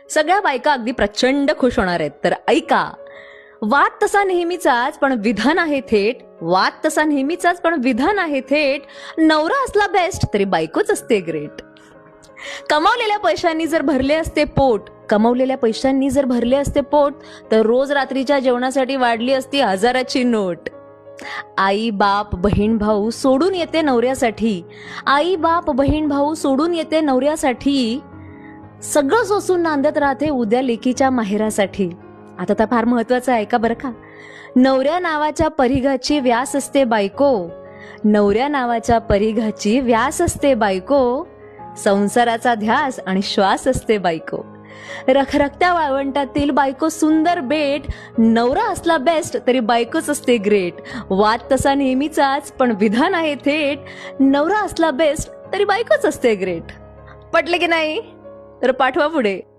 सगळ्या बायका अगदी प्रचंड खुश होणार आहेत. तर ऐका, वाद तसा नेहमीचाच पण विधान आहे थेट. वाद तसा नेहमीचाच पण विधान आहे थेट. नवरा असला बेस्ट तरी बायकोच असते ग्रेट. कमावलेल्या पैशांनी जर भरले असते पोट, कमावलेल्या पैशांनी जर भरले असते पोट, तर रोज रात्रीच्या जेवणासाठी वाढली असती 1000ची नोट. आई बाप बहीण भाऊ सोडून येते नवऱ्यासाठी. आई बाप बहीण भाऊ सोडून येते नवऱ्यासाठी. सगळं सोसून नांदत राहते उद्या लेकीच्या माहेरासाठी. आता तर फार महत्वाचं आहे का बरं का. नवऱ्या नावाच्या परिघाची व्यास असते बायको. नवऱ्या नावाच्या परिघाची व्यास असते बायको. संसाराचा ध्यास आणि श्वास असते बायको. रखरखत्या वाळवंटातील बायको सुंदर बेट. नवरा असला बेस्ट तरी बायकोच असते ग्रेट. वाद तसा नेहमीचाच पण विधान आहे थेट. नवरा असला बेस्ट तरी बायकोच असते ग्रेट. पटले की नाही? तर पाठवा पुढे.